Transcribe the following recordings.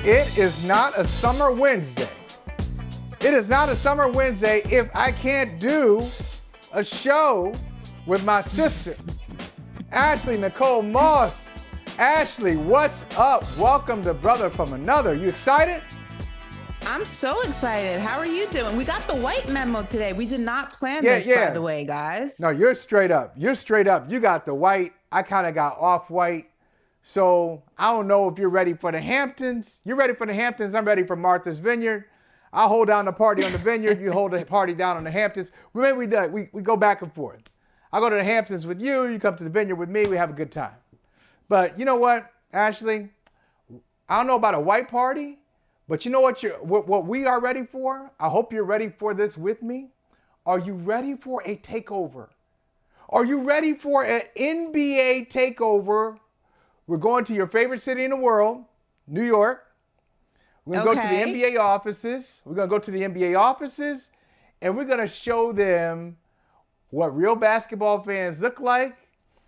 It is not a summer Wednesday. It is not a summer Wednesday if I can't do a show with my sister, Ashley Nicole Moss. Ashley, what's up? Welcome to Brother from Another. You excited? I'm so excited. How are you doing? We got the white memo today. We did not plan this, by the way, guys. No, you're straight up. You're straight up. You got the white. I kind of got off-white. So I don't know if you're ready for the Hamptons. You're ready for the Hamptons. I'm ready for Martha's Vineyard. I'll hold down the party on the Vineyard. You hold the party down on the Hamptons. Maybe we go back and forth. I go to the Hamptons with you. You come to the Vineyard with me. We have a good time. But you know what, Ashley? I don't know about a white party, but you know what we are ready for? I hope you're ready for this with me. Are you ready for a takeover? Are you ready for an NBA takeover? We're going to your favorite city in the world, New York. We're going to go to the NBA offices. We're going to go to the NBA offices, and we're going to show them what real basketball fans look like,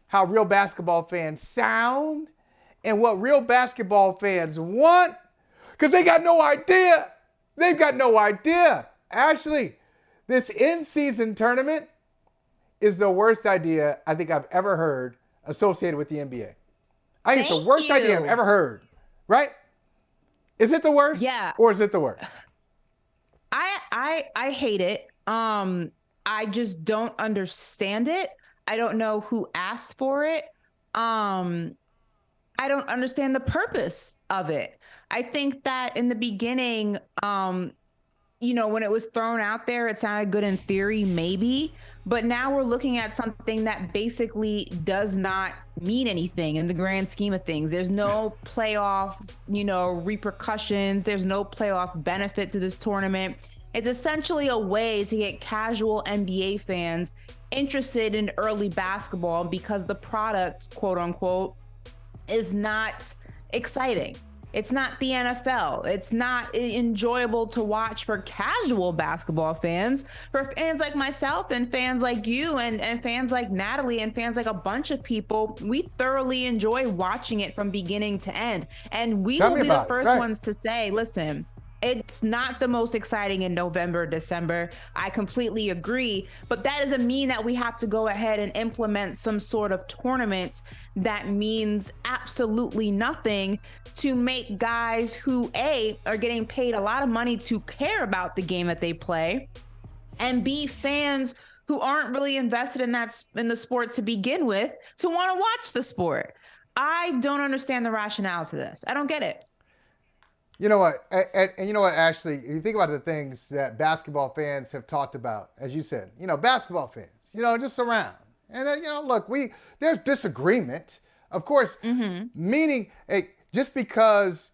how real basketball fans sound, and what real basketball fans want, because they got no idea. They've got no idea. Ashley, this in-season tournament is the worst idea I think I've ever heard associated with the NBA. I think it's the worst idea I've ever heard, right? Is it the worst? Yeah. Or is it the worst? I hate it. I just don't understand it. I don't know who asked for it. I don't understand the purpose of it. I think that in the beginning, when it was thrown out there, it sounded good in theory, maybe. But now we're looking at something that basically does not mean anything in the grand scheme of things. There's no playoff, repercussions. There's no playoff benefit to this tournament. It's essentially a way to get casual NBA fans interested in early basketball because the product, quote unquote, is not exciting. It's not the NFL. It's not enjoyable to watch for casual basketball fans. For fans like myself and fans like you and fans like Natalie and fans like a bunch of people, we thoroughly enjoy watching it from beginning to end. And we will be the first ones to say, listen, it's not the most exciting in November, December. I completely agree. But that doesn't mean that we have to go ahead and implement some sort of tournament that means absolutely nothing to make guys who, A, are getting paid a lot of money to care about the game that they play, and B, fans who aren't really invested in the sport to begin with, to want to watch the sport. I don't understand the rationale to this. I don't get it. You know what, and you know what, Ashley, you think about the things that basketball fans have talked about, as you said, basketball fans, just around. And, look, there's disagreement, of course, meaning just because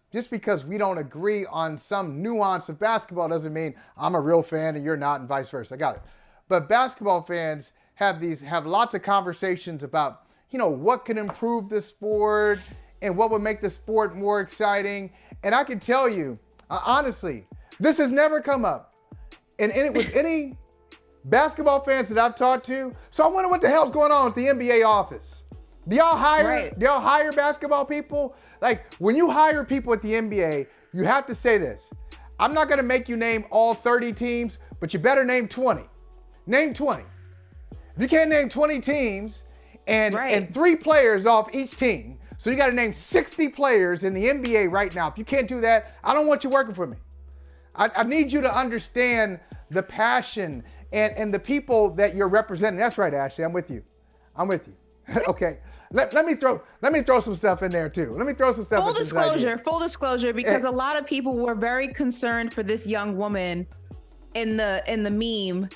we don't agree on some nuance of basketball doesn't mean I'm a real fan and you're not, and vice versa. I got it. But basketball fans have lots of conversations about, what can improve the sport and what would make the sport more exciting. And I can tell you, honestly, this has never come up with any basketball fans that I've talked to. So I wonder what the hell's going on with the NBA office. Do y'all hire basketball people? Like, when you hire people at the NBA, you have to say this. I'm not going to make you name all 30 teams, but you better name 20. Name 20. If you can't name 20 teams and 3 players off each team, so you got to name 60 players in the NBA right now. If you can't do that, I don't want you working for me. I need you to understand the passion and the people that you're representing. That's right, Ashley. I'm with you. Okay. Let me throw some stuff in there too. Let me throw some stuff. Full disclosure, because a lot of people were very concerned for this young woman in the meme,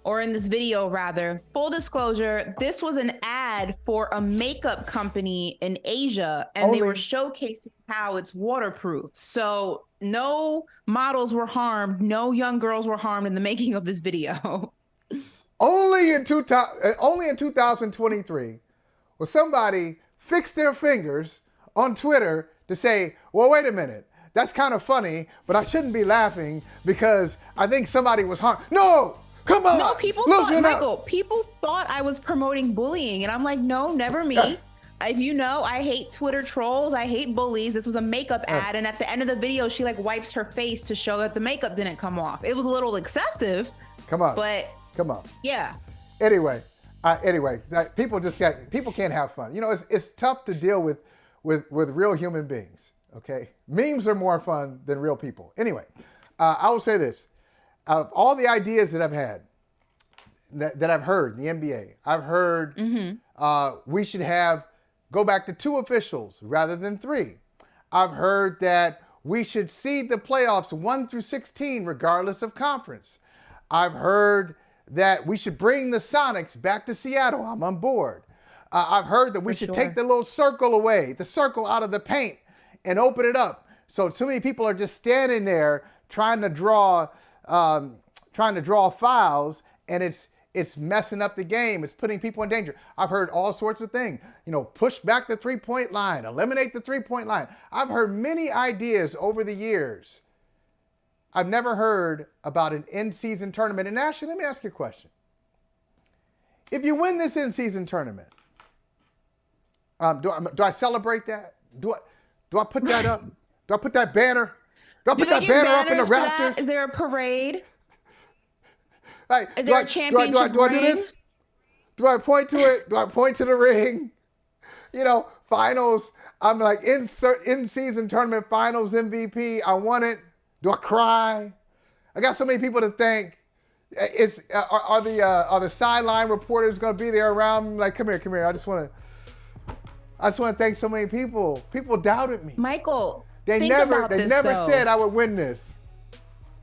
or in this video rather. Full disclosure, this was an ad for a makeup company in Asia, and they were showcasing how it's waterproof. So no models were harmed, no young girls were harmed in the making of this video. Only in 2023 will somebody fix their fingers on Twitter to say, well, wait a minute, that's kind of funny, but I shouldn't be laughing because I think somebody was harmed. No! Come on. No, people thought I was promoting bullying, and I'm like, no, never me. If you know, I hate Twitter trolls. I hate bullies. This was a makeup ad. And at the end of the video, she like wipes her face to show that the makeup didn't come off. It was a little excessive. Come on. But come on. Yeah. Anyway, people can't have fun. You know, it's tough to deal with real human beings. Okay, memes are more fun than real people. Anyway, I will say this: out of all the ideas that I've had, that I've heard in the NBA, I've heard we should go back to 2 officials rather than 3. I've heard that we should seed the playoffs 1 through 16 regardless of conference. I've heard that we should bring the Sonics back to Seattle. I'm on board. I've heard that we should take the little circle away, the circle out of the paint, and open it up. So too many people are just standing there trying to draw fouls, and it's messing up the game. It's putting people in danger. I've heard all sorts of things. You know, push back the 3-point line, eliminate the 3-point line. I've heard many ideas over the years. I've never heard about an in-season tournament. And Ashley, let me ask you a question. If you win this in-season tournament, do I celebrate that? Do I put that up? Do I put that banner? Do I put that banner up in the rafters? Is there a parade? Right. Is there a championship do I do this? Do I point to it? Do I point to the ring? You know, finals. I'm like in-season tournament finals MVP. I won it. Do I cry? I got so many people to thank. Are the sideline reporters going to be there around me? Like, come here. I just want to thank so many people. People doubted me. Michael, they never said I would win this.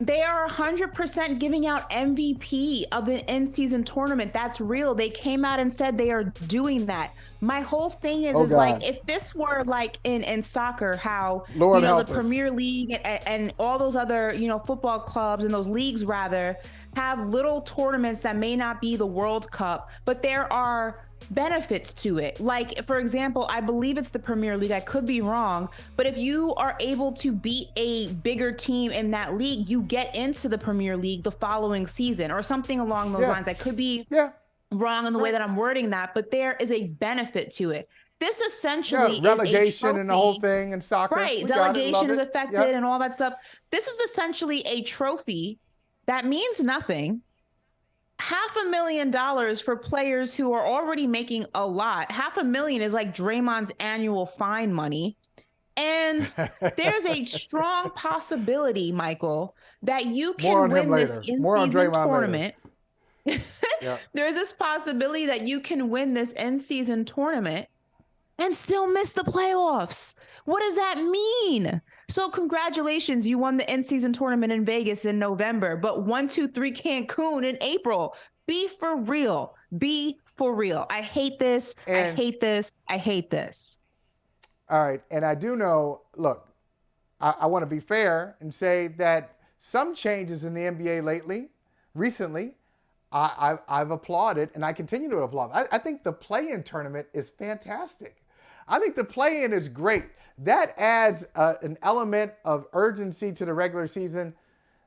They are 100% giving out MVP of the in-season tournament. That's real. They came out and said they are doing that. My whole thing is like, if this were like in soccer, how Lord the Premier League and all those other football clubs and those leagues rather have little tournaments that may not be the World Cup, but there are benefits to it. Like, for example, I believe it's the Premier League. I could be wrong, but if you are able to beat a bigger team in that league, you get into the Premier League the following season or something along those lines. I could be wrong in the way that I'm wording that, but there is a benefit to it. This essentially is relegation and the whole thing in soccer. Right. Delegation is affected and all that stuff. This is essentially a trophy that means nothing. $500,000 for players who are already making a lot. $500,000 is like Draymond's annual fine money. And there's a strong possibility, Michael, that you can win this in-season tournament. There's this possibility that you can win this in-season tournament and still miss the playoffs. What does that mean? So congratulations, you won the in-season tournament in Vegas in November, but 1, 2, 3 Cancun in April. Be for real. Be for real. I hate this. I hate this. I hate this. All right. And I do know, look, I want to be fair and say that some changes in the NBA recently, I've applauded and I continue to applaud. I think the play-in tournament is fantastic. I think the play-in is great. That adds an element of urgency to the regular season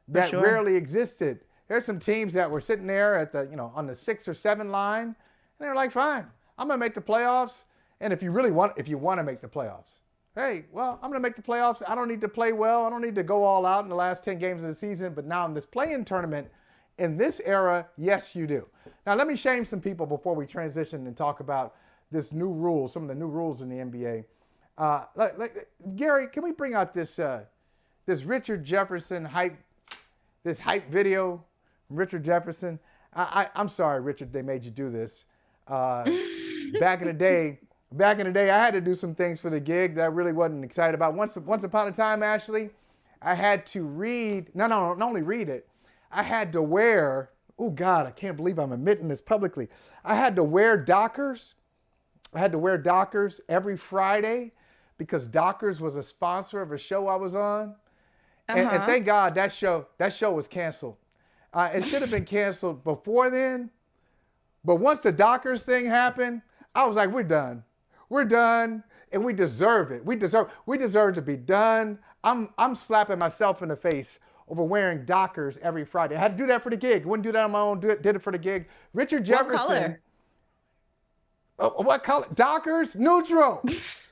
that rarely existed. There's some teams that were sitting there at the, on the 6 or 7 line, and they're like, fine, I'm gonna make the playoffs. And if you want to make the playoffs, hey, well, I'm gonna make the playoffs. I don't need to play well. I don't need to go all out in the last 10 games of the season. But now in this play-in tournament, in this era, yes, you do. Now let me shame some people before we transition and talk about this new rule, some of the new rules in the NBA. Gary, can we bring out this Richard Jefferson hype video from Richard Jefferson? I'm sorry, Richard, they made you do this. Back in the day, I had to do some things for the gig that I really wasn't excited about. Once upon a time, Ashley, I had to read, not only read it, I had to wear, oh God, I can't believe I'm admitting this publicly. I had to wear Dockers. I had to wear Dockers every Friday because Dockers was a sponsor of a show I was on. And thank God that show was canceled. It should have been canceled before then. But once the Dockers thing happened, I was like, we're done. We're done. And we deserve it. We deserve to be done. I'm slapping myself in the face over wearing Dockers every Friday. I had to do that for the gig. Wouldn't do that on my own. Did it for the gig. Richard Jefferson. What color? What color? Dockers? Neutral.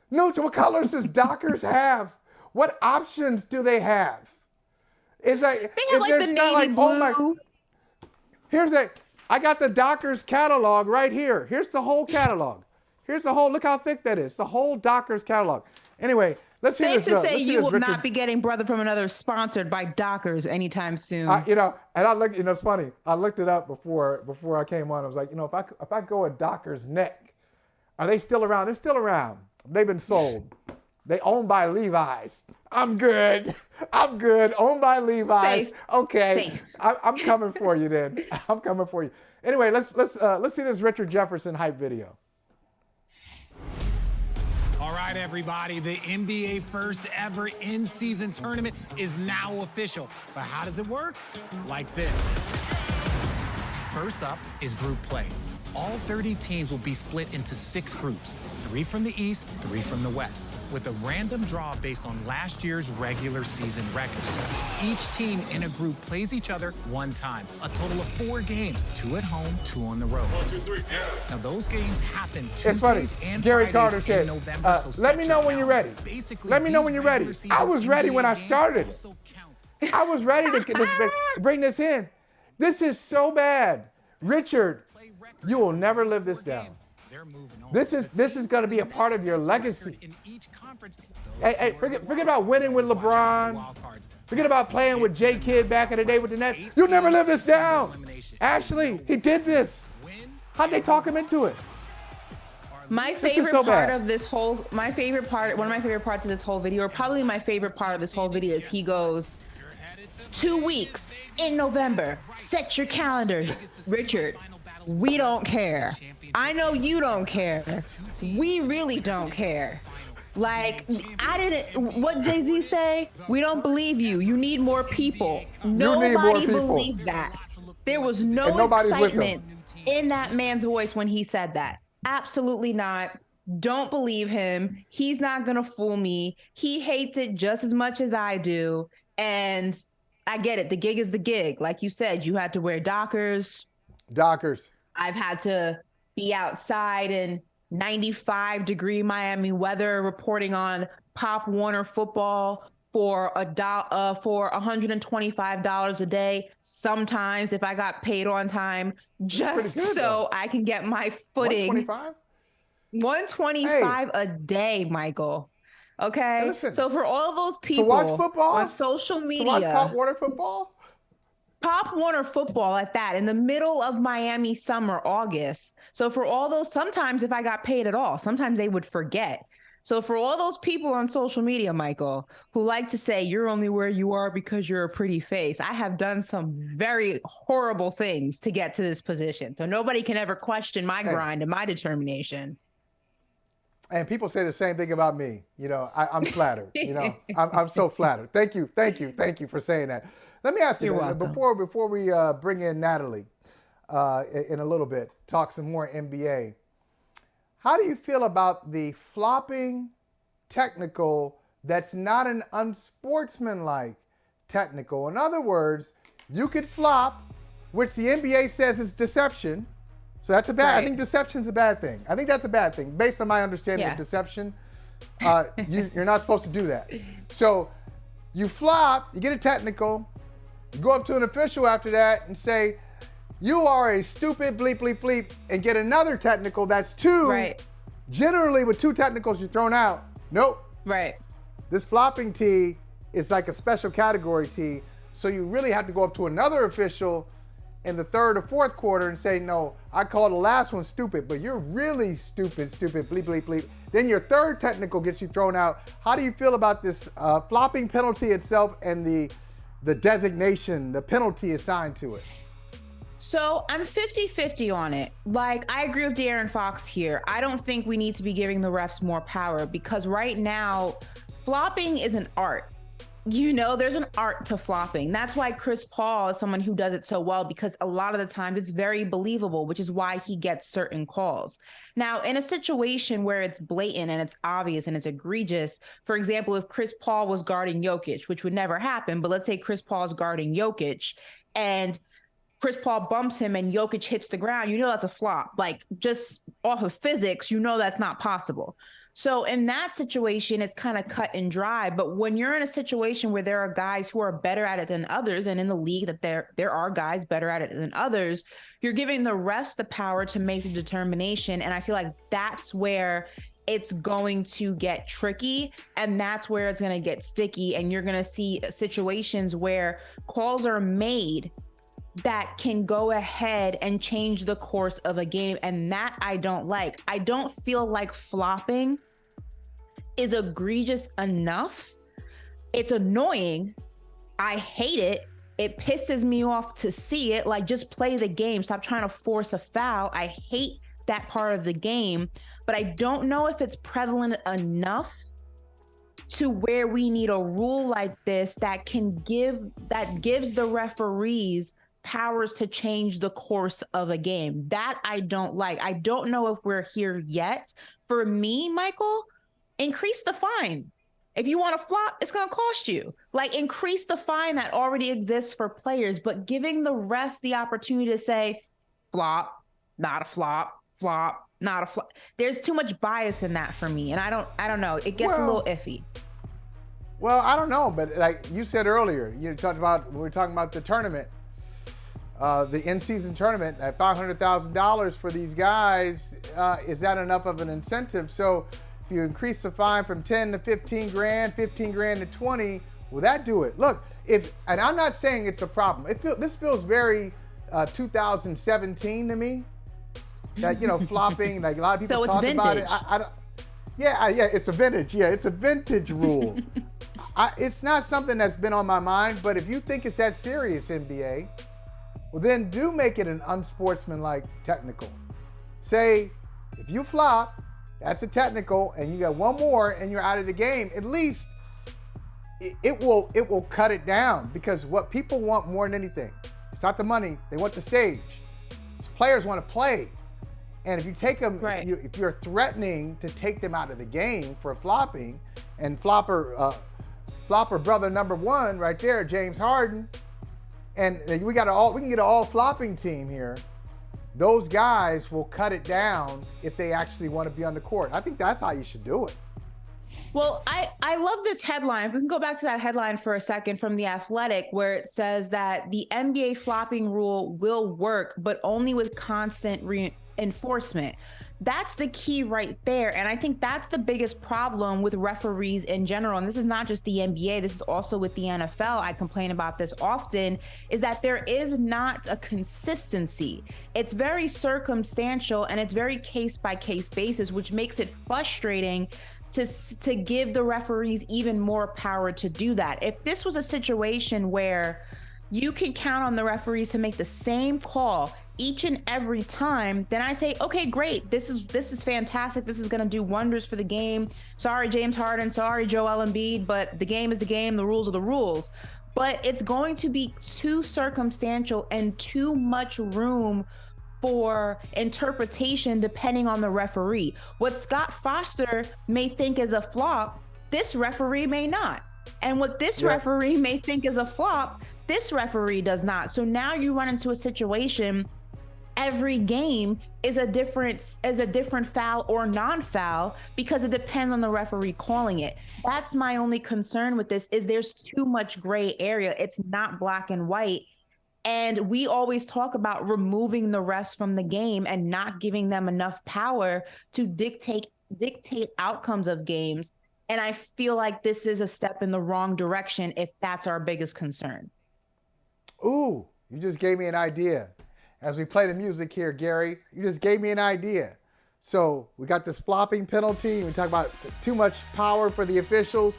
Neutral. What colors does Dockers have? What options do they have? It's like, They have like the navy blue. I got the Dockers catalog right here. Here's the whole catalog. Look how thick that is. The whole Dockers catalog. Anyway, let's see this. Safe to say you will not be getting Brother from Another sponsored by Dockers anytime soon. And I looked, it's funny. I looked it up before I came on. I was like, if I go at Dockers neck, are they still around? They're still around. They've been sold. They owned by Levi's. I'm good. Owned by Levi's. Safe. Okay. Safe. I'm coming for you then. I'm coming for you. Anyway, let's see this Richard Jefferson hype video. All right, everybody, the NBA first ever in-season tournament is now official. But how does it work? Like this. First up is group play. All 30 teams will be split into 6 groups, 3 from the East, 3 from the West, with a random draw based on last year's regular season records. Each team in a group plays each other 1 time, a total of 4 games, 2 at home, 2 on the road. 1, 2, 3, yeah. Now, those games happen Tuesdays and Gary Fridays Carter in said, November, so let me know when you're ready. Let me know when you're ready. I was ready when I started. I was ready to bring this in. This is so bad. Richard, you will never live this down. This is going to be a part of your legacy. Hey, forget about winning with LeBron. Forget about playing with J. Kidd back in the day with the Nets. You'll never live this down. Ashley, he did this. How'd they talk him into it? My favorite part of this whole, one of my favorite parts of this whole video, or probably my favorite part of this whole video, is he goes, 2 weeks in November, set your calendar. Richard, we don't care. I know you don't care. We really don't care. Like, what Jay-Z say? We don't believe you. You need more people. Nobody believed that. There was no excitement in that man's voice when he said that. Absolutely not. Don't believe him. He's not going to fool me. He hates it just as much as I do. And I get it. The gig is the gig. Like you said, you had to wear Dockers. I've had to be outside in 95-degree Miami weather reporting on Pop Warner football for $125 a day. Sometimes if I got paid on time, just so I can get my footing. $125 a day, Michael. Okay. Listen, so for all those people to watch football on social media, to watch Pop Warner football. Pop Warner football at that in the middle of Miami summer, August. So for all those, sometimes if I got paid at all, sometimes they would forget. So for all those people on social media, Michael, who like to say you're only where you are because you're a pretty face, I have done some very horrible things to get to this position. So nobody can ever question my grind and my determination. And people say the same thing about me. I'm flattered. I'm so flattered. Thank you for saying that. Let me ask you, before we bring in Natalie in a little bit, talk some more NBA. How do you feel about the flopping technical that's not an unsportsmanlike technical? In other words, you could flop, which the NBA says is deception. So that's a bad. Right. I think deception's a bad thing. I think that's a bad thing based on my understanding of deception. You're not supposed to do that. So you flop, you get a technical. You go up to an official after that and say, you are a stupid bleep, bleep, bleep, and get another technical. That's 2. Right. Generally, with 2 technicals, you're thrown out. Nope. Right. This flopping tee is like a special category tee. So you really have to go up to another official in the 3rd or 4th quarter and say, no, I call the last one stupid, but you're really stupid, bleep, bleep, bleep. Then your 3rd technical gets you thrown out. How do you feel about this flopping penalty itself and the designation, the penalty assigned to it? So I'm 50-50 on it. Like, I agree with De'Aaron Fox here. I don't think we need to be giving the refs more power because right now, flopping is an art. There's an art to flopping. That's why Chris Paul is someone who does it so well, because a lot of the time it's very believable, which is why he gets certain calls. Now, in a situation where it's blatant and it's obvious and it's egregious, for example, if Chris Paul was guarding Jokic, which would never happen, but let's say Chris Paul is guarding Jokic and Chris Paul bumps him and Jokic hits the ground, you know that's a flop. Like, just off of physics, you know that's not possible. So in that situation, it's kind of cut and dry. But when you're in a situation where there are guys who are better at it than others, and in the league that there are guys better at it than others, you're giving the refs the power to make the determination. And I feel like that's where it's going to get tricky, and that's where it's going to get sticky. And you're going to see situations where calls are made that can go ahead and change the course of a game. And that I don't like. I don't feel like flopping is egregious enough. It's annoying. I hate it. It pisses me off to see it. Like, just play the game. Stop trying to force a foul. I hate that part of the game, but I don't know if it's prevalent enough to where we need a rule like this that gives the referees powers to change the course of a game. That I don't like. I don't know if we're here yet. For me, Michael, increase the fine. If you want to flop, it's going to cost you. Like, increase the fine that already exists for players, but giving the ref the opportunity to say, flop, not a flop, flop, not a flop. There's too much bias in that for me. And I don't know. It gets a little iffy. Well, I don't know, but like you said earlier, we were talking about the tournament. The in-season tournament at $500,000 for these guys, is that enough of an incentive? So if you increase the fine from 10 to 15 grand, 15 grand to 20, will that do it? Look, and I'm not saying it's a problem. This feels very 2017 to me. That, flopping, like a lot of people talk about it. Yeah, it's a vintage. Yeah, it's a vintage rule. It's not something that's been on my mind, but if you think it's that serious, NBA, well, then do make it an unsportsmanlike technical. Say, if you flop, that's a technical, and you got one more, and you're out of the game. At least it will cut it down, because what people want more than anything, it's not the money. They want the stage. So players want to play, and if you take them, right. if you're threatening to take them out of the game for flopping, and flopper brother number one right there, James Harden. And we can get an all flopping team here. Those guys will cut it down if they actually want to be on the court. I think that's how you should do it. Well, I love this headline. If we can go back to that headline for a second from The Athletic, where it says that the NBA flopping rule will work, but only with constant reinforcement. That's the key right there. And I think that's the biggest problem with referees in general. And this is not just the NBA, this is also with the NFL. I complain about this often, is that there is not a consistency. It's very circumstantial, and it's very case by case basis, which makes it frustrating to give the referees even more power to do that. If this was a situation where you can count on the referees to make the same call each and every time, then I say, okay, great. This is fantastic. This is going to do wonders for the game. Sorry, James Harden. Sorry, Joel Embiid, but the game is the game. The rules are the rules. But it's going to be too circumstantial and too much room for interpretation depending on the referee. What Scott Foster may think is a flop, this referee may not. And what this referee may think is a flop, this referee does not. So now you run into a situation, every game is a different foul or non-foul, because it depends on the referee calling it. That's my only concern with this, is there's too much gray area. It's not black and white. And we always talk about removing the refs from the game and not giving them enough power to dictate outcomes of games. And I feel like this is a step in the wrong direction if that's our biggest concern. Ooh, you just gave me an idea. As we play the music here, Gary, you just gave me an idea. So we got this flopping penalty. We talk about too much power for the officials.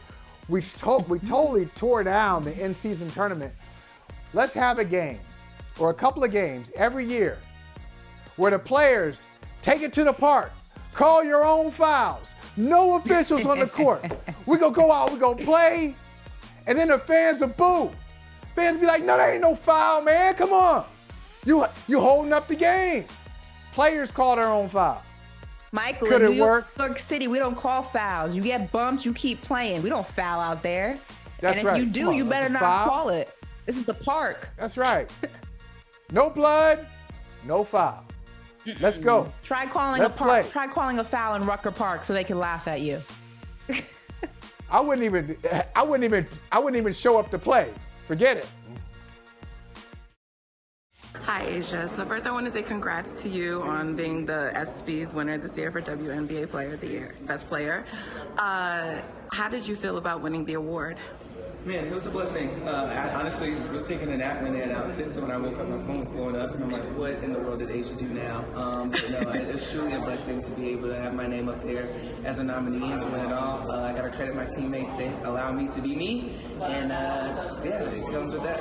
We totally tore down the in-season tournament. Let's have a game or a couple of games every year where the players take it to the park, call your own fouls, no officials on the court. We're going to go out, we're going to play, and then the fans will boo. Fans be like, no, there ain't no foul, man. Come on. You holding up the game. Players call their own foul. Michael, Could in it New work? York City, we don't call fouls. You get bumped, you keep playing. We don't foul out there. That's and if right. you do, Come on, you better not foul. call it. This is the park. That's right. No blood, no foul. Let's go. Try calling a foul in Rucker Park so they can laugh at you. I wouldn't even show up to play. Forget it. Hi, Asia. So first I want to say congrats to you on being the ESPYs winner this year for WNBA Player of the Year, Best Player. How did you feel about winning the award? Man, it was a blessing. I honestly was taking a nap when they announced it, so when I woke up, my phone was blowing up, and I'm like, what in the world did Asia do now? But no, it's truly a blessing to be able to have my name up there as a nominee and to win it all. I got to credit my teammates. They allow me to be me, and yeah, it comes with that.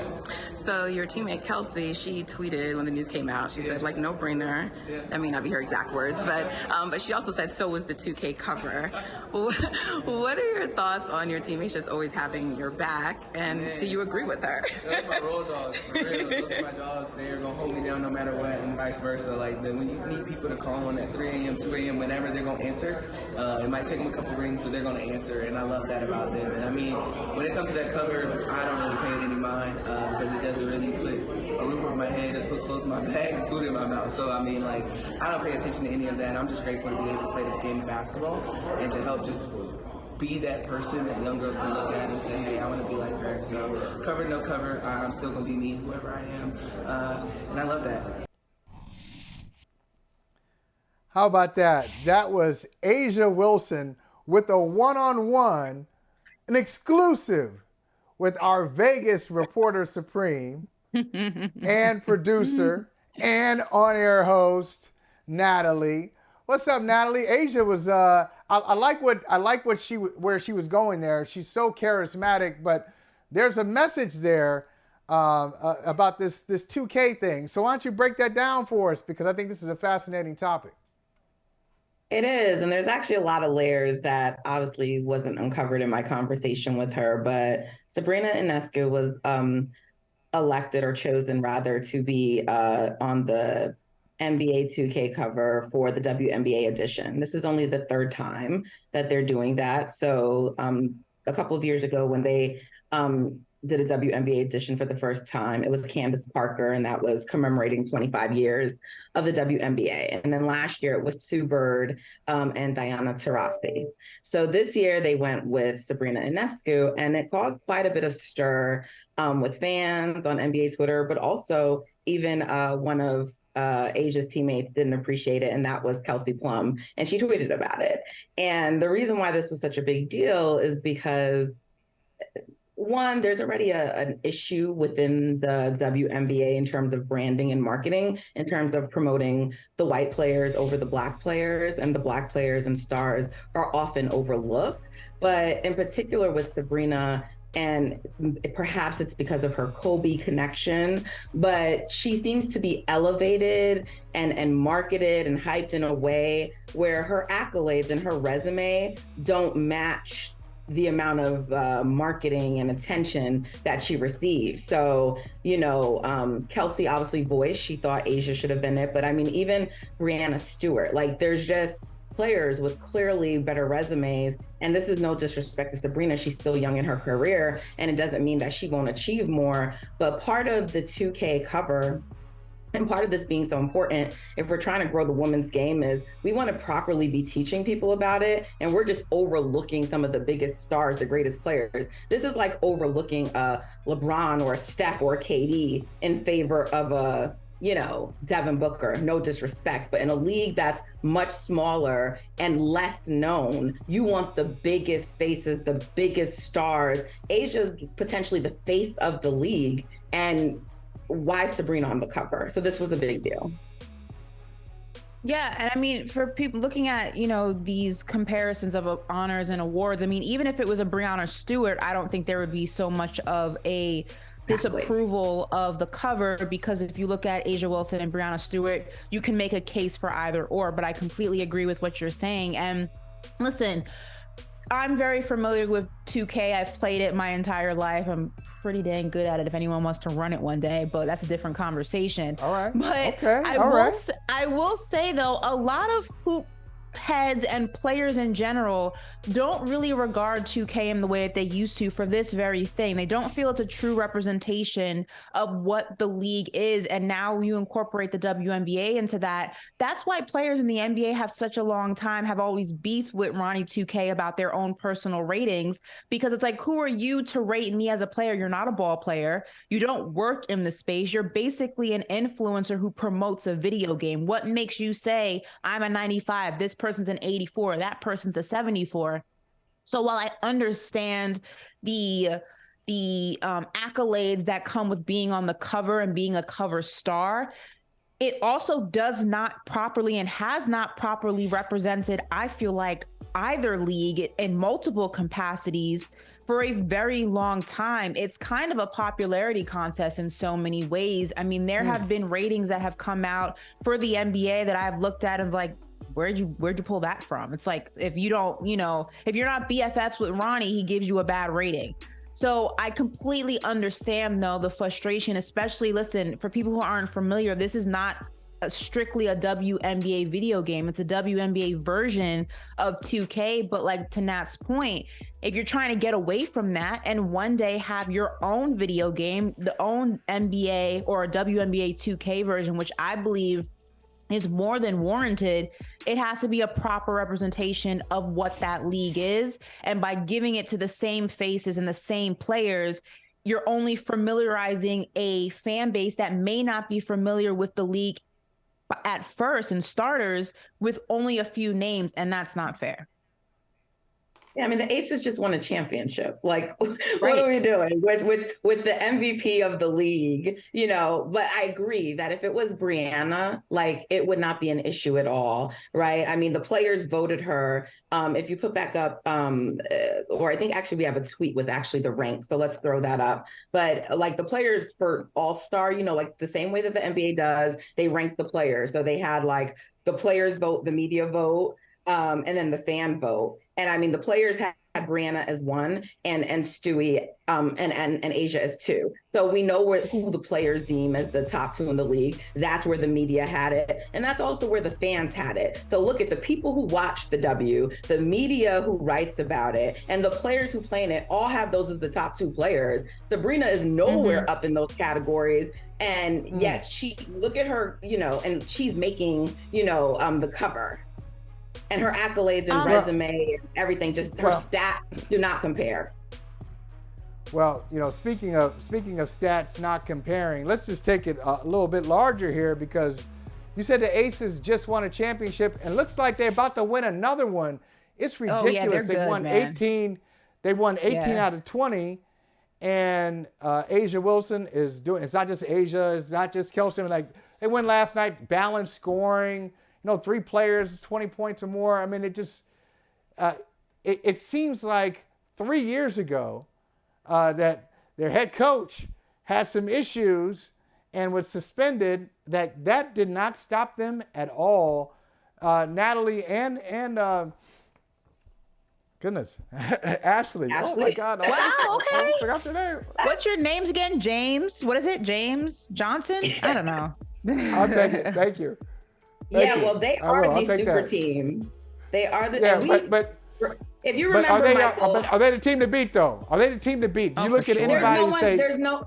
So your teammate Kelsey, she tweeted when the news came out, she said, like, no brainer. That may not be her exact words, but she also said, so was the 2K cover. What are your thoughts on your teammates just always having your back, and do you agree with her? Those are my road dogs, for real. Those are my dogs. They're going to hold me down no matter what, and vice versa. Like, when you need people to call on at 3 a.m., 2 a.m., whenever, they're going to answer. It might take them a couple rings, but they're going to answer, and I love that about them. And I mean, when it comes to that cover, I don't really pay it any mind, because it doesn't really put a roof over my head, it doesn't put clothes in my bag and food in my mouth. So, I mean, like, I don't pay attention to any of that. I'm just grateful to be able to play the game of basketball and to help just be that person that young girls can look at and say, hey, I want to be like her. So cover, no cover, I'm still going to be me, whoever I am. And I love that. How about that? That was Asia Wilson with a one-on-one, an exclusive with our Vegas reporter supreme and producer and on-air host, Natalie. What's up, Natalie? Asia was I like where she was going there. She's so charismatic, but there's a message there about this 2K thing. So why don't you break that down for us, because I think this is a fascinating topic. It is, and there's actually a lot of layers that obviously wasn't uncovered in my conversation with her, but Sabrina Ionescu was elected, or chosen rather, to be on the NBA 2K cover for the WNBA edition. This is only the third time that they're doing that. So a couple of years ago when they did a WNBA edition for the first time, it was Candace Parker, and that was commemorating 25 years of the WNBA. And then last year it was Sue Bird and Diana Taurasi. So this year they went with Sabrina Ionescu, and it caused quite a bit of stir with fans on NBA Twitter, but also even one of Asia's teammates didn't appreciate it, and that was Kelsey Plum, and she tweeted about it. And the reason why this was such a big deal is because, one, there's already an issue within the WNBA in terms of branding and marketing, in terms of promoting the white players over the black players, and the black players and stars are often overlooked. But in particular with Sabrina, and perhaps it's because of her Kobe connection, but she seems to be elevated and marketed and hyped in a way where her accolades and her resume don't match the amount of marketing and attention that she received. So, Kelsey obviously voiced, she thought Asia should have been it. But I mean, even Breanna Stewart, like, there's just players with clearly better resumes. And this is no disrespect to Sabrina. She's still young in her career, and it doesn't mean that she won't achieve more. But part of the 2K cover, and part of this being so important, if we're trying to grow the women's game, is we want to properly be teaching people about it. And we're just overlooking some of the biggest stars, the greatest players. This is like overlooking a LeBron or a Steph or a KD in favor of a, Devin Booker, no disrespect, but in a league that's much smaller and less known, you want the biggest faces, the biggest stars. Asia's potentially the face of the league, and why Sabrina on the cover? So this was a big deal. Yeah, and I mean, for people looking at, these comparisons of honors and awards, I mean, even if it was a Breanna Stewart, I don't think there would be so much of a disapproval of the cover, because if you look at Asia Wilson and Breanna Stewart, you can make a case for either or. But I completely agree with what you're saying. And listen, I'm very familiar with 2K. I've played it my entire life. I'm pretty dang good at it if anyone wants to run it one day, but that's a different conversation. All right. But okay. I will say though, a lot of hoop heads and players in general don't really regard 2K in the way that they used to for this very thing. They don't feel it's a true representation of what the league is. And now you incorporate the WNBA into that. That's why players in the NBA have such a long time, have always beefed with Ronnie 2K about their own personal ratings, because it's like, who are you to rate me as a player? You're not a ball player. You don't work in the space. You're basically an influencer who promotes a video game. What makes you say I'm a 95, this person's an 84, that person's a 74? So while I understand the accolades that come with being on the cover and being a cover star, it also does not properly and has not properly represented, I feel like, either league in multiple capacities for a very long time. It's kind of a popularity contest in so many ways. I mean, there have been ratings that have come out for the NBA that I've looked at and was like, where'd you pull that from? It's like, if you don't, if you're not BFFs with Ronnie, he gives you a bad rating. So I completely understand, though, the frustration, especially, listen, for people who aren't familiar, this is not strictly a WNBA video game. It's a WNBA version of 2K. But like to Nat's point, if you're trying to get away from that and one day have your own video game, the own NBA or a WNBA 2K version, which I believe is more than warranted, it has to be a proper representation of what that league is. And by giving it to the same faces and the same players, you're only familiarizing a fan base that may not be familiar with the league at first and starters with only a few names, and that's not fair. Yeah, I mean, the Aces just won a championship. Like, what are we doing with the MVP of the league? But I agree that if it was Breanna, like, it would not be an issue at all, right? I mean, the players voted her. If you put back up, or I think actually we have a tweet with actually the rank, so let's throw that up. But like the players for All-Star, like the same way that the NBA does, they rank the players. So they had like the players vote, the media vote, and then the fan vote. And I mean, the players had Breanna as 1 and Stewie and Asia as 2. So we know who the players deem as the top 2 in the league. That's where the media had it. And that's also where the fans had it. So look at the people who watch the W, the media who writes about it, and the players who play in it all have those as the top 2 players. Sabrina is nowhere up in those categories. And yet look at her, and she's making, the cover. And her accolades and resume and everything, just her stats do not compare. Well, speaking of stats not comparing, let's just take it a little bit larger here, because you said the Aces just won a championship and looks like they're about to win another one. It's ridiculous. They won 18. They won 18 out of 20. And Asia Wilson is doing, it's not just Asia, it's not just Kelsey. Like, they won last night, balanced scoring. 3 players, 20 points or more. I mean, it just, it seems like 3 years ago that their head coach had some issues and was suspended. That did not stop them at all. Natalie and goodness, Ashley. Oh my God. Wow, okay. I forgot their name. What's your names again? James? What is it? James Johnson? I don't know. I'll take it. Thank you. Well, they are the super team. They are the. But if you remember, are they the team to beat though? Are they the team to beat? You look at anybody and say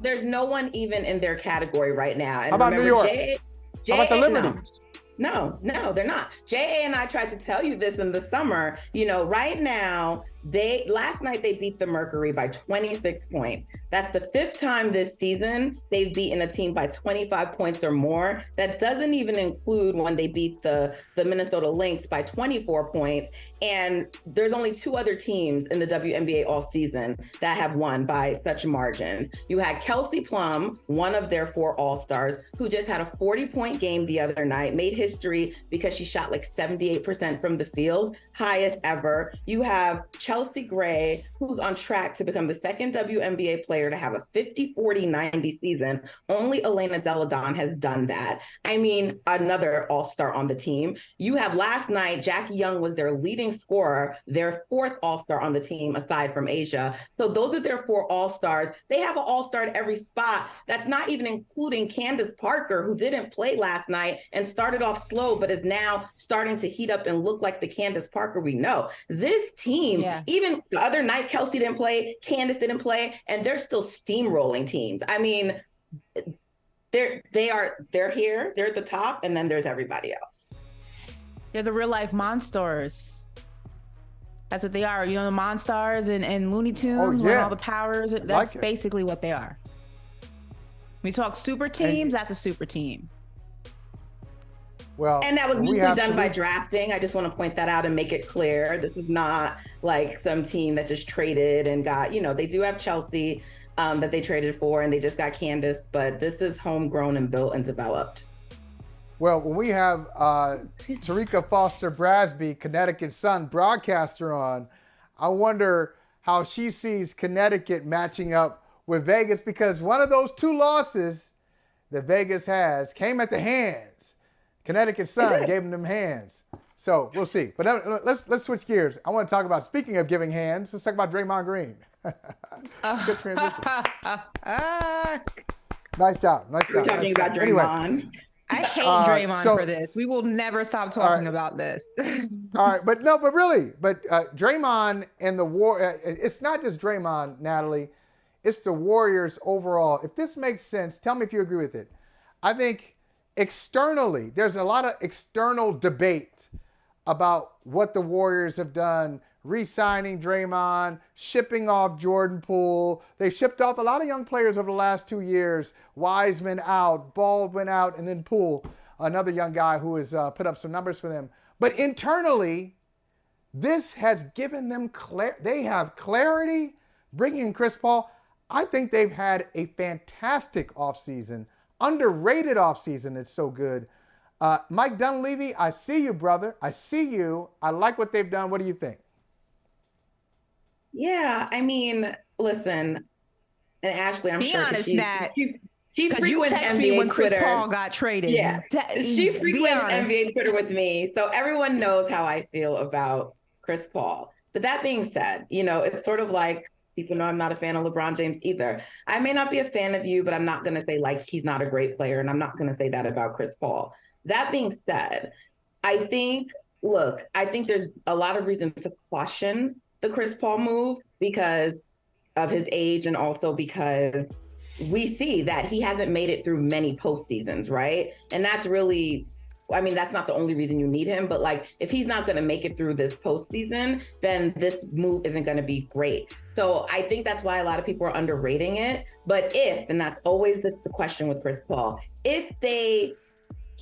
there's no one even in their category right now. And how about New York? How about the Liberty? No, they're not. JA and I tried to tell you this in the summer. Right now, last night they beat the Mercury by 26 points. That's the 5th time this season they've beaten a team by 25 points or more. That doesn't even include when they beat the Minnesota Lynx by 24 points. And there's only 2 other teams in the WNBA all season that have won by such margins. You had Kelsey Plum, one of their 4 All-Stars, who just had a 40-point game the other night, made history because she shot like 78% from the field, highest ever. You have Chelsea Chelsea Gray, who's on track to become the second WNBA player to have a 50-40-90 season. Only Elena Delle Donne has done that. I mean, another all-star on the team. You have last night, Jackie Young was their leading scorer, their fourth all-star on the team, aside from Asia. So those are their 4 all-stars. They have an all-star at every spot. That's not even including Candace Parker, who didn't play last night and started off slow, but is now starting to heat up and look like the Candace Parker we know. This team, even the other night, Kelsey didn't play, Candace didn't play, and they're still steamrolling teams. I mean, they're here, they're at the top, and then there's everybody else. They're the real life monsters. That's what they are. You know, the Monstars and Looney Tunes with all the powers. That's basically what they are. We talk super teams, that's a super team. Well, and that was usually done by drafting. I just want to point that out and make it clear. This is not like some team that just traded and got, you know, they do have Chelsea that they traded for, and they just got Candace, but this is homegrown and built and developed. Well, when we have Tarika Foster Brasby, Connecticut Sun broadcaster on, I wonder how she sees Connecticut matching up with Vegas, because one of those 2 losses that Vegas has came at the hands. Connecticut Sun gave them hands. So we'll see. But let's switch gears. I want to talk about, speaking of giving hands, let's talk about Draymond Green. Good transition. Nice job. We're talking about Draymond. Anyway, I hate Draymond for this. We will never stop talking about this. All right, but really, Draymond and the war, it's not just Draymond, Natalie, it's the Warriors overall. If this makes sense, tell me if you agree with it. I think externally, there's a lot of external debate about what the Warriors have done, re-signing Draymond, shipping off Jordan Poole. They've shipped off a lot of young players over the last 2 years. Wiseman out, Baldwin out, and then Poole, another young guy who has put up some numbers for them. But internally, this has given them they have clarity, bringing in Chris Paul. I think they've had a fantastic offseason, underrated offseason. It's so good. Mike Dunleavy, I see you, brother. I see you. I like what they've done. What do you think? Yeah, I mean, listen, and Ashley, I'm sure honest, Nat. She frequents text NBA me when Chris Twitter. Paul got traded. Yeah, she frequents NBA Twitter with me, so everyone knows how I feel about Chris Paul. But that being said, you know, it's sort of like, people know I'm not a fan of LeBron James either. I may not be a fan of you, but I'm not going to say like he's not a great player, and I'm not going to say that about Chris Paul. That being said, I think there's a lot of reasons to caution the Chris Paul move because of his age, and also because we see that he hasn't made it through many postseasons, right? And that's really, I mean, that's not the only reason you need him, but like, if he's not going to make it through this postseason, then this move isn't going to be great. So I think that's why a lot of people are underrating it. But if, and that's always the question with Chris Paul, if they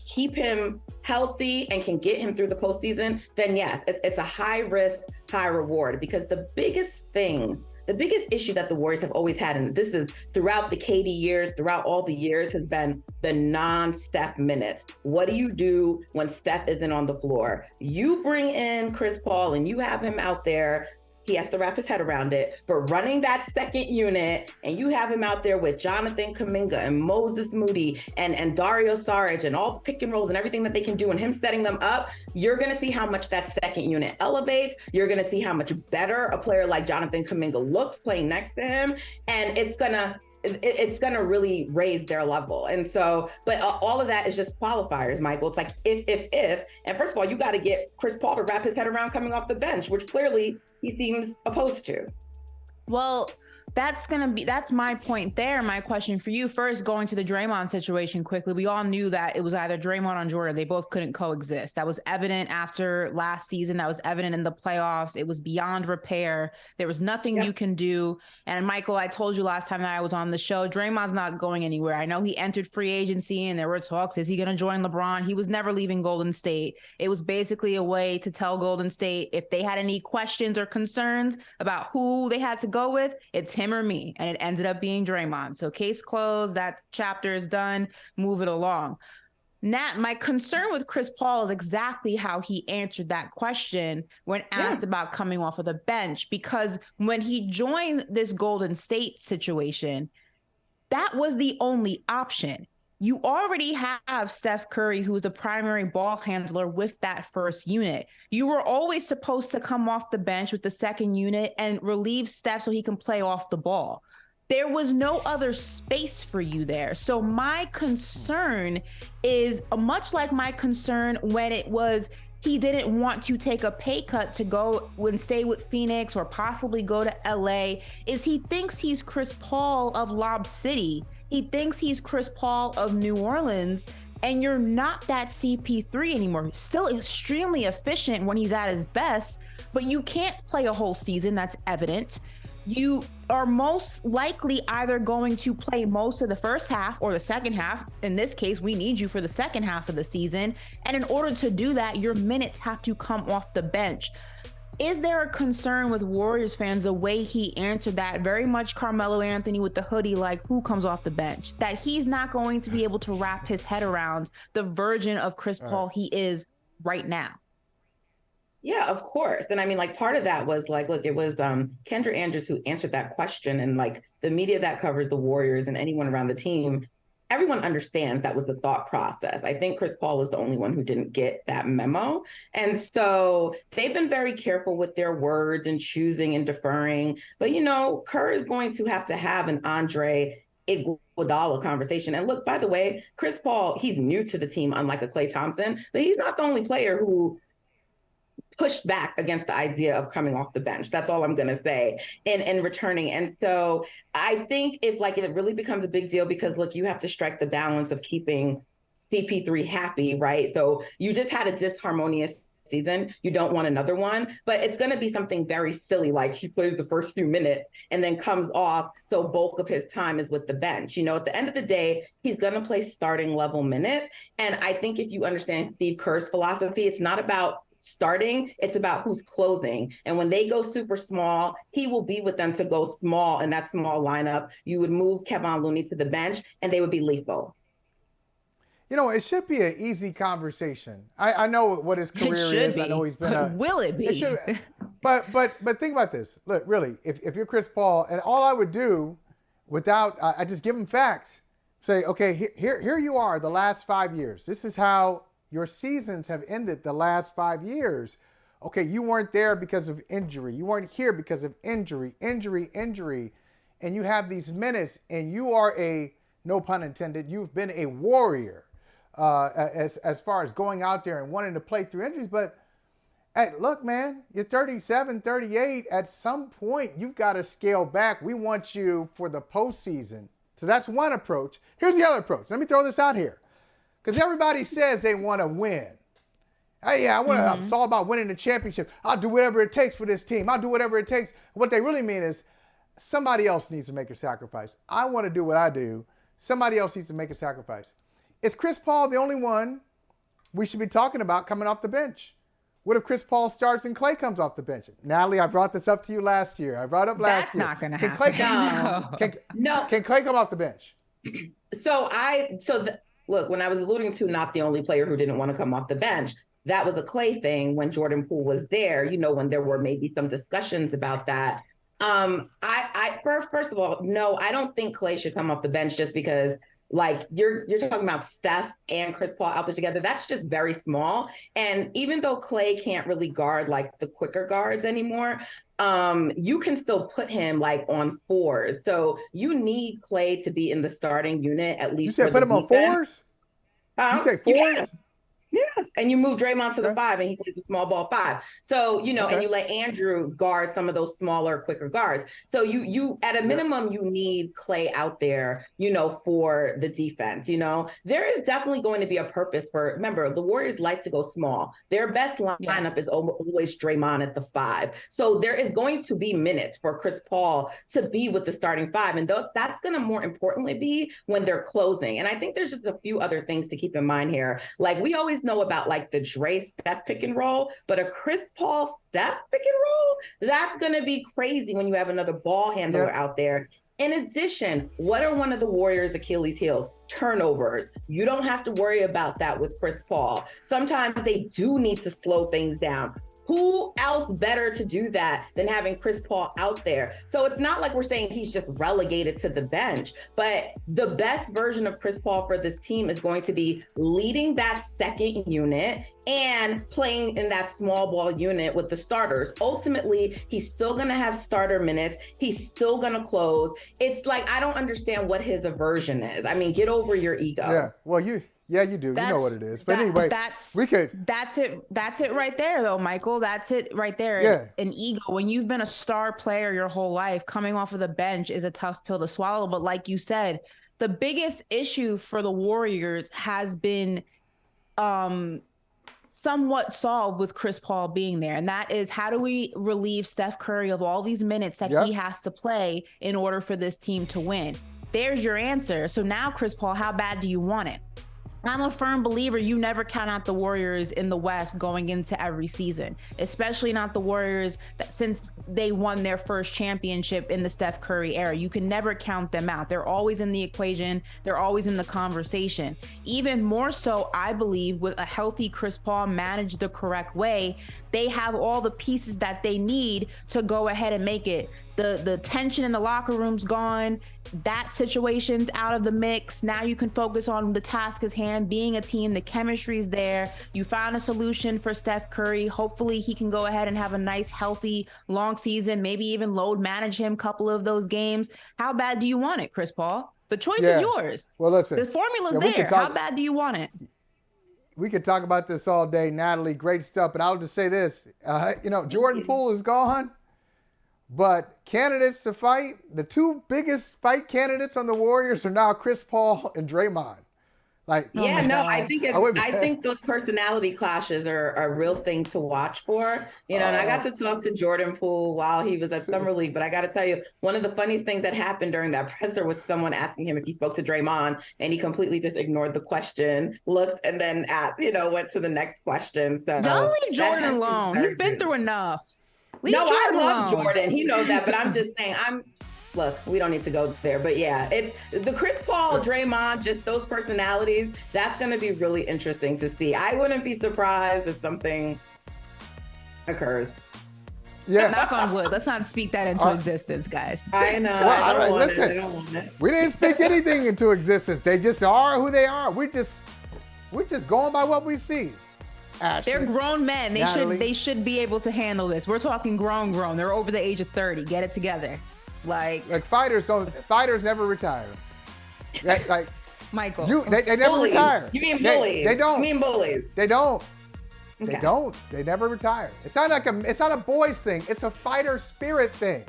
keep him healthy and can get him through the postseason, then yes, it's a high risk, high reward. Because the biggest issue that the Warriors have always had, and this is throughout the KD years, throughout all the years, has been the non-Steph minutes. What do you do when Steph isn't on the floor? You bring in Chris Paul and you have him out there. He has to wrap his head around it, but running that second unit, and you have him out there with Jonathan Kuminga and Moses Moody and Dario Saric and all the pick and rolls and everything that they can do, and him setting them up, you're going to see how much that second unit elevates. You're going to see how much better a player like Jonathan Kuminga looks playing next to him, and it's going to really raise their level. And so, but all of that is just qualifiers, Michael. It's like if, and first of all, you got to get Chris Paul to wrap his head around coming off the bench, which clearly he seems opposed to. Well, that's my point there. My question for you, first, going to the Draymond situation quickly. We all knew that it was either Draymond or Jordan. They both couldn't coexist. That was evident after last season. That was evident in the playoffs. It was beyond repair. There was nothing you can do. And Michael, I told you last time that I was on the show, Draymond's not going anywhere. I know he entered free agency and there were talks. Is he going to join LeBron? He was never leaving Golden State. It was basically a way to tell Golden State if they had any questions or concerns about who they had to go with, it's him or me. And it ended up being Draymond. So case closed. That chapter is done. Move it along. Nat, my concern with Chris Paul is exactly how he answered that question when asked about coming off of the bench, because when he joined this Golden State situation, that was the only option. You already have Steph Curry, who's the primary ball handler with that first unit. You were always supposed to come off the bench with the second unit and relieve Steph so he can play off the ball. There was no other space for you there. So my concern is much like my concern when it was he didn't want to take a pay cut to go and stay with Phoenix or possibly go to LA, is he thinks he's Chris Paul of Lob City. He thinks he's Chris Paul of New Orleans, and you're not that CP3 anymore. Still extremely efficient when he's at his best, but you can't play a whole season. That's evident. You are most likely either going to play most of the first half or the second half. In this case, we need you for the second half of the season. And in order to do that, your minutes have to come off the bench. Is there a concern with Warriors fans the way he answered that? Very much Carmelo Anthony with the hoodie, like, who comes off the bench? That he's not going to be able to wrap his head around the version of Chris Paul he is right now. Yeah, of course. And I mean, like, part of that was like, look, it was Kendra Andrews who answered that question. And like the media that covers the Warriors and anyone around the team, everyone understands that was the thought process. I think Chris Paul was the only one who didn't get that memo. And so they've been very careful with their words and choosing and deferring. But, you know, Kerr is going to have an Andre Iguodala conversation. And look, by the way, Chris Paul, he's new to the team, unlike a Klay Thompson, but he's not the only player who pushed back against the idea of coming off the bench. That's all I'm going to say in returning. And so I think if like it really becomes a big deal, because look, you have to strike the balance of keeping CP3 happy, right? So you just had a disharmonious season. You don't want another one, but it's going to be something very silly. Like he plays the first few minutes and then comes off. So bulk of his time is with the bench. You know, at the end of the day, he's going to play starting level minutes. And I think if you understand Steve Kerr's philosophy, it's not about starting, it's about who's closing. And when they go super small, he will be with them to go small in that small lineup. You would move Kevon Looney to the bench and they would be lethal. You know, it should be an easy conversation. I know what his career is. I know he's been a... Will it be? But think about this. Look, really, if you're Chris Paul, and all I would do without, I just give him facts. Say, okay, here you are the last 5 years. This is how your seasons have ended the last 5 years. Okay, you weren't there because of injury. You weren't here because of injury. And you have these minutes, and you are no pun intended, you've been a warrior as far as going out there and wanting to play through injuries. But hey, look, man, you're 37, 38. At some point, you've got to scale back. We want you for the postseason. So that's one approach. Here's the other approach. Let me throw this out here. Because everybody says they want to win. Hey, yeah, it's all about winning the championship. I'll do whatever it takes for this team. I'll do whatever it takes. What they really mean is somebody else needs to make a sacrifice. I want to do what I do. Somebody else needs to make a sacrifice. Is Chris Paul the only one we should be talking about coming off the bench? What if Chris Paul starts and Klay comes off the bench? Natalie, I brought this up to you last year. That's not going to happen. Can Klay come off the bench? Look, when I was alluding to not the only player who didn't want to come off the bench, that was a Klay thing when Jordan Poole was there, you know, when there were maybe some discussions about that. First of all, no, I don't think Klay should come off the bench just because, like, you're talking about Steph and Chris Paul out there together. That's just very small. And even though Klay can't really guard like the quicker guards anymore, you can still put him like on fours. So you need Klay to be in the starting unit at least. You said put him on fours? You say fours? Yes. And you move Draymond to the 5 and he plays the small ball 5. So, you know, and you let Andrew guard some of those smaller, quicker guards. So you at a minimum, you need Klay out there, you know, for the defense. You know, there is definitely going to be a purpose for, remember, the Warriors like to go small. Their best lineup is always Draymond at the 5. So there is going to be minutes for Chris Paul to be with the starting 5. And that's going to more importantly be when they're closing. And I think there's just a few other things to keep in mind here. Like we always know about like the Dre Steph pick and roll, but a Chris Paul Steph pick and roll, that's going to be crazy when you have another ball handler out there. In addition, what are one of the Warriors' Achilles heels? Turnovers. You don't have to worry about that with Chris Paul. Sometimes they do need to slow things down. Who else better to do that than having Chris Paul out there? So it's not like we're saying he's just relegated to the bench, but the best version of Chris Paul for this team is going to be leading that second unit and playing in that small ball unit with the starters. Ultimately, he's still going to have starter minutes. He's still going to close. It's like, I don't understand what his aversion is. I mean, get over your ego. Yeah, well, you do. You know what it is. But anyway, that's it right there, though, Michael. That's it right there. Yeah. An ego. When you've been a star player your whole life, coming off of the bench is a tough pill to swallow. But like you said, the biggest issue for the Warriors has been somewhat solved with Chris Paul being there. And that is, how do we relieve Steph Curry of all these minutes that he has to play in order for this team to win? There's your answer. So now, Chris Paul, how bad do you want it? I'm a firm believer you never count out the Warriors in the West going into every season, especially not the Warriors that since they won their first championship in the Steph Curry era. You can never count them out. They're always in the equation. They're always in the conversation. Even more so, I believe, with a healthy Chris Paul managed the correct way, they have all the pieces that they need to go ahead and make it. The tension in the locker room's gone. That situation's out of the mix. Now you can focus on the task at hand, being a team. The chemistry's there. You found a solution for Steph Curry. Hopefully he can go ahead and have a nice, healthy, long season, maybe even load manage him a couple of those games. How bad do you want it, Chris Paul? The choice is yours. Well, listen. The formula's there. How bad do you want it? We could talk about this all day, Natalie. Great stuff. But I'll just say this. Jordan Poole is gone. But candidates to fight, the two biggest fight candidates on the Warriors are now Chris Paul and Draymond. I think those personality clashes are a real thing to watch for. And I got to talk to Jordan Poole while he was at Summer League, but I got to tell you, one of the funniest things that happened during that presser was someone asking him if he spoke to Draymond, and he completely just ignored the question, looked, and then went to the next question. So don't leave Jordan alone. He's been through enough. I love Jordan. He knows that, but I'm just saying, look, we don't need to go there. But yeah, it's the Chris Paul, Draymond, just those personalities. That's going to be really interesting to see. I wouldn't be surprised if something occurs. Yeah. Knock on wood. Let's not speak that into existence, guys. I know. Well, I listen, don't want it. we didn't speak anything into existence. They just are who they are. We're just going by what we see. Ashley, they're grown men. Natalie. They should be able to handle this. We're talking grown. They're over the age of 30. Get it together. Like fighters never retire. Like Michael. They never bullies. retire. You mean bullies? They don't. You mean bullies? They don't. Okay. They don't. They never retire. It's not a boys thing. It's a fighter spirit thing.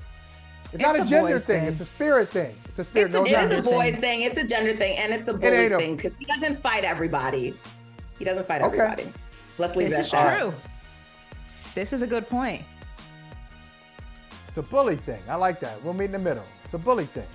It's not a gender thing. It's a spirit thing. It's a spirit. It is a boys thing. It's a gender thing, and it's a bully thing because he doesn't fight everybody. He doesn't fight everybody. Let's leave this that. This is true. This is a good point. It's a bully thing. I like that. We'll meet in the middle. It's a bully thing.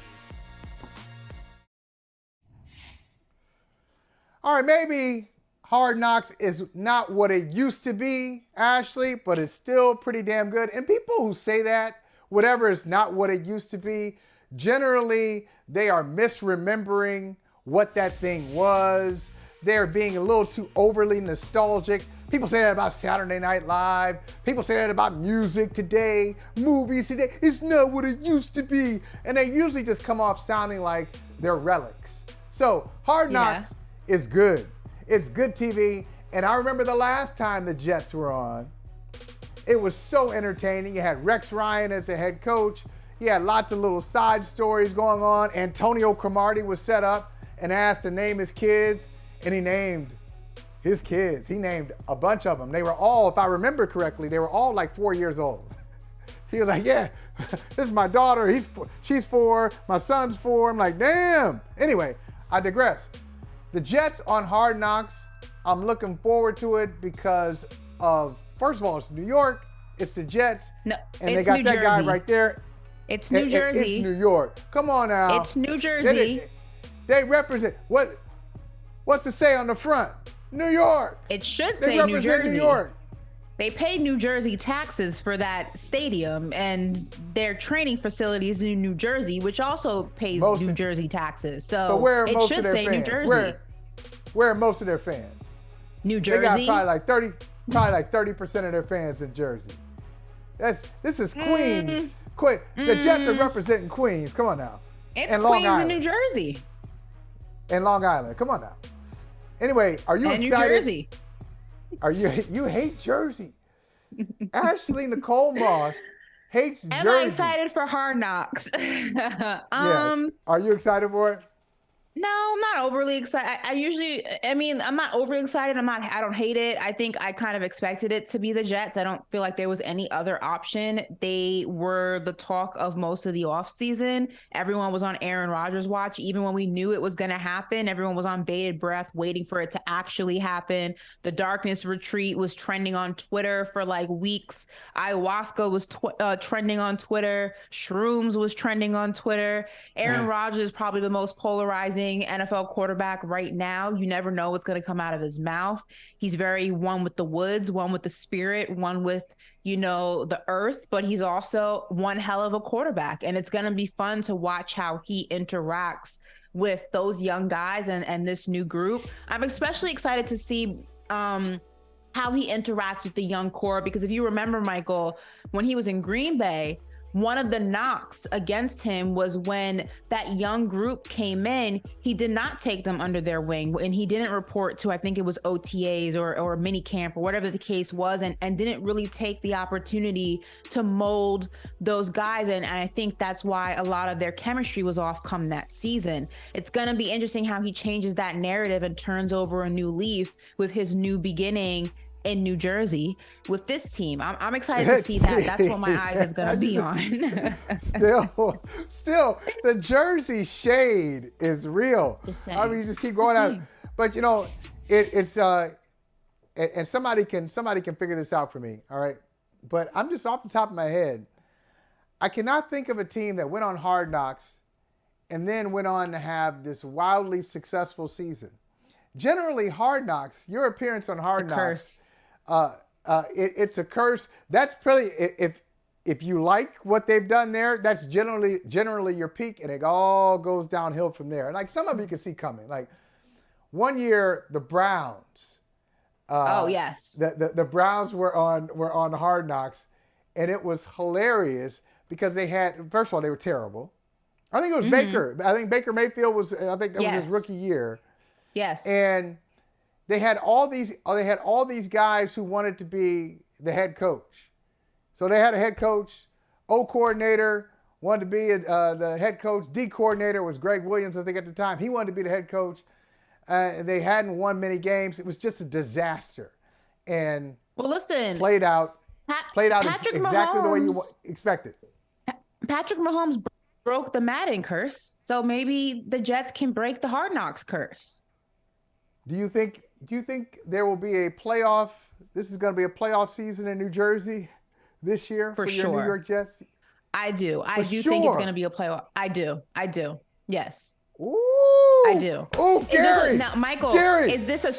All right, maybe Hard Knocks is not what it used to be, Ashley, but it's still pretty damn good. And people who say that, whatever is not what it used to be, generally they are misremembering what that thing was. They're being a little too overly nostalgic. People say that about Saturday Night Live. People say that about music today, movies today. It's not what it used to be. And they usually just come off sounding like they're relics. So Hard Knocks is good. It's good TV. And I remember the last time the Jets were on, it was so entertaining. You had Rex Ryan as the head coach. You had lots of little side stories going on. Antonio Cromartie was set up and asked to name his kids. And he named his kids. He named a bunch of them. They were all, if I remember correctly, they were all like 4 years old. He was like, yeah, this is my daughter. She's 4. My son's 4. I'm like, damn. Anyway, I digress. The Jets on Hard Knocks, I'm looking forward to it because of, first of all, it's New York. It's the Jets. No, and they got New that Jersey. guy right there. It's New Jersey. It's New York. Come on now. It's New Jersey. They represent, what's it say on the front? New York. It should They say represent New Jersey. New York. They pay New Jersey taxes for that stadium, and their training facilities in New Jersey, which also pays New Jersey taxes. So where are it most should of their say fans? New Jersey. Where are most of their fans? New Jersey. They got probably like 30% of their fans in Jersey. This is Queens. The Jets are representing Queens. Come on now. It's Queens in New Jersey. And Long Island. Come on now. Anyway, are you excited? New Jersey. You hate Jersey? Ashley Nicole Moss hates Jersey. Am I excited for Hard Knocks? Yes. Are you excited for it? No, I'm not overly excited. I'm not overly excited. I don't hate it. I think I kind of expected it to be the Jets. I don't feel like there was any other option. They were the talk of most of the offseason. Everyone was on Aaron Rodgers' watch. Even when we knew it was going to happen, everyone was on bated breath waiting for it to actually happen. The darkness retreat was trending on Twitter for like weeks. Ayahuasca was trending on Twitter. Shrooms was trending on Twitter. Aaron Rodgers is probably the most polarizing NFL quarterback right now. You never know what's going to come out of his mouth. He's very one with the woods, one with the spirit, one with, the earth, but he's also one hell of a quarterback. And it's going to be fun to watch how he interacts with those young guys and this new group. I'm especially excited to see how he interacts with the young core, because if you remember, Michael, when he was in Green Bay, one of the knocks against him was when that young group came in, he did not take them under their wing, and he didn't report to, I think it was OTAs or mini camp or whatever the case was, and didn't really take the opportunity to mold those guys. And I think that's why a lot of their chemistry was off come that season. It's going to be interesting how he changes that narrative and turns over a new leaf with his new beginning in New Jersey with this team. I'm excited to see that. That's what my eyes is going to be on. Still, the Jersey shade is real. I mean, you just keep going out. But it's and somebody can figure this out for me. All right. But I'm just off the top of my head, I cannot think of a team that went on Hard Knocks and then went on to have this wildly successful season. Generally, Hard Knocks, your appearance on Hard Knocks, curse. It's a curse. That's probably, if you like what they've done there, that's generally your peak, and it all goes downhill from there. And like some of you can see coming. Like one year, the Browns. Oh yes. The Browns were on Hard Knocks, and it was hilarious because they had, first of all, they were terrible. I think it was Baker. I think Baker Mayfield was. I think that was his rookie year. Yes. And they had all these guys who wanted to be the head coach. So they had a head coach, O coordinator wanted to be the head coach. D coordinator was Greg Williams, I think at the time. He wanted to be the head coach. They hadn't won many games. It was just a disaster. And played out exactly the way you expected. Patrick Mahomes broke the Madden curse, so maybe the Jets can break the Hard Knocks curse. Do you think there will be a playoff? This is going to be a playoff season in New Jersey this year for your New York Jets? I do. I do think it's going to be a playoff. I do. Yes. Ooh. I do. Oh, Gary. Now, Michael, Gary. is this a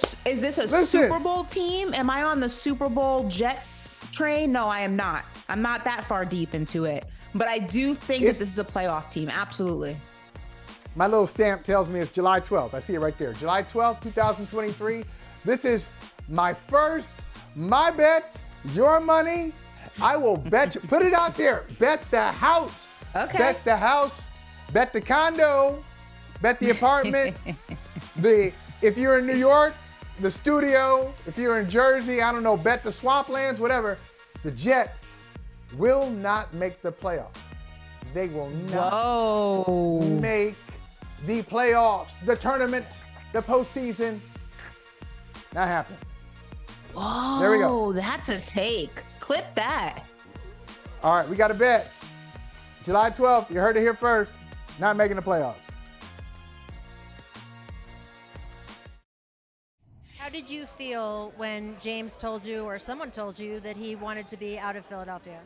Super Bowl team? Am I on the Super Bowl Jets train? No, I am not. I'm not that far deep into it. But I do think that this is a playoff team. Absolutely. My little stamp tells me it's July 12th. I see it right there. July 12th, 2023. This is my bets, your money. I will bet you. Put it out there. Bet the house. Okay. Bet the house. Bet the condo. Bet the apartment. If you're in New York, the studio. If you're in Jersey, I don't know, bet the swamplands, whatever. The Jets will not make the playoffs. They will not make the playoffs, the tournament, the postseason. Not happening. Whoa, there we go. That's a take. Clip that. All right, we got a bet. July 12th, you heard it here first. Not making the playoffs. How did you feel when James told you or someone told you that he wanted to be out of Philadelphia?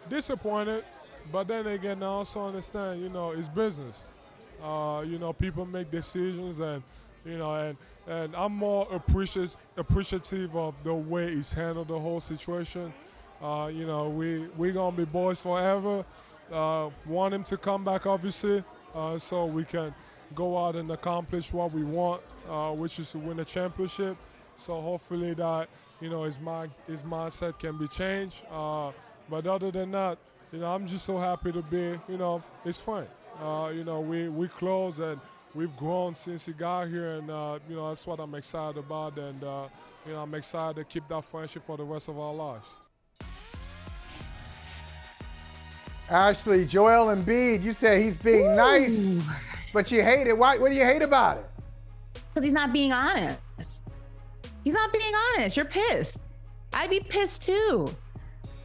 Disappointed, but then again, I also understand, it's business. People make decisions, and and I'm more appreciative of the way he's handled the whole situation. We're going to be boys forever. Want him to come back, obviously, so we can go out and accomplish what we want, which is to win a championship. So hopefully that, his mindset can be changed. But other than that, I'm just so happy to be, it's fun. We close and we've grown since he got here, and that's what I'm excited about. And I'm excited to keep that friendship for the rest of our lives. Ashley, Joel Embiid, you say he's being nice, but you hate it. Why? What do you hate about it? Because he's not being honest. He's not being honest. You're pissed. I'd be pissed too.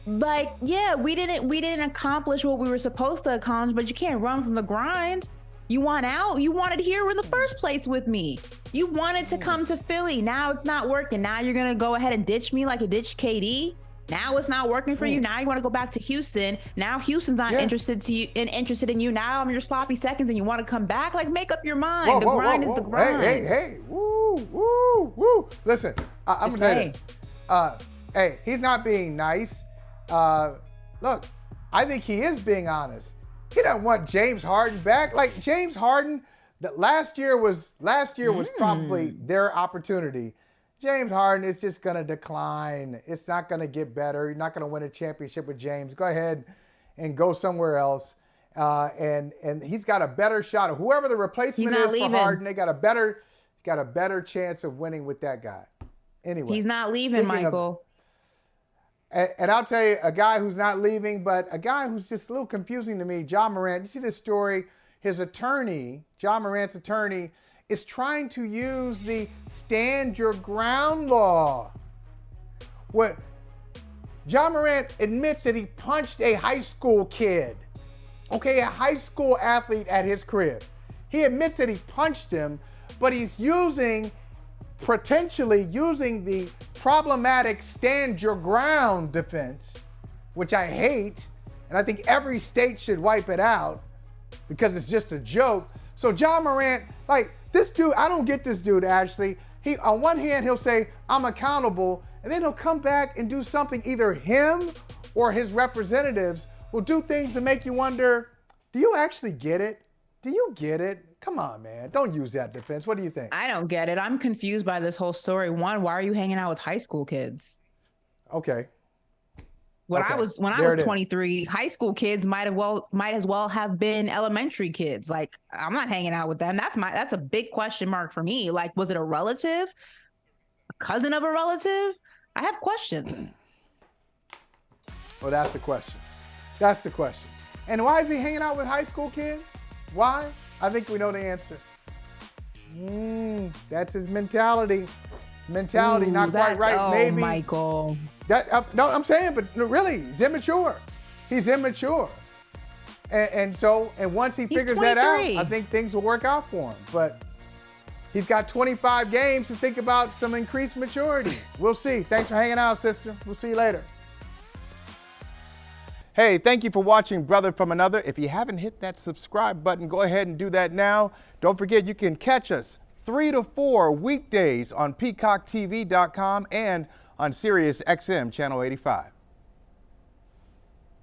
Like, yeah, we didn't accomplish what we were supposed to accomplish, but you can't run from the grind. You want out? You wanted here in the first place with me. You wanted to come to Philly. Now it's not working. Now you're gonna go ahead and ditch me like you ditched KD. Now it's not working for you. Now you want to go back to Houston. Now Houston's not interested in you. Now I'm your sloppy seconds, and you want to come back. Like, make up your mind. The grind is the grind. Hey, woo. Listen, I'm gonna say this. Hey, he's not being nice. Look, I think he is being honest. He doesn't want James Harden back. Like, James Harden, last year was probably their opportunity. James Harden is just going to decline. It's not going to get better. You're not going to win a championship with James. Go ahead and go somewhere else. And he's got a better shot. Whoever the replacement is for Harden, they got a better chance of winning with that guy. Anyway, he's not leaving, Michael. And I'll tell you, a guy who's not leaving, but a guy who's just a little confusing to me, Ja Morant. You see this story? His attorney, Ja Morant's attorney, is trying to use the stand your ground law. What Ja Morant admits that he punched a high school kid, a high school athlete at his crib. He admits that he punched him, but he's potentially using the problematic stand your ground defense, which I hate, and I think every state should wipe it out because it's just a joke. So Ja Morant, like, this dude, I don't get this dude, Ashley. He, on one hand, he'll say, I'm accountable, and then he'll come back and do something. Either him or his representatives will do things to make you wonder, do you actually get it? Do you get it? Come on, man. Don't use that defense. What do you think? I don't get it. I'm confused by this whole story. One, why are you hanging out with high school kids? Okay. When I was 23, high school kids might as well have been elementary kids. Like, I'm not hanging out with them. That's a big question mark for me. Like, was it a relative? A cousin of a relative? I have questions. Well, that's the question. That's the question. And why is he hanging out with high school kids? Why? I think we know the answer. That's his mentality. Not quite right. Maybe. Michael. No, I'm saying, but really, he's immature. And once he figures that out, I think things will work out for him. But he's got 25 games to think about some increased maturity. We'll see. Thanks for hanging out, sister. We'll see you later. Hey, thank you for watching Brother from Another. If you haven't hit that subscribe button, go ahead and do that now. Don't forget, you can catch us 3 to 4 weekdays on PeacockTV.com and on Sirius XM Channel 85.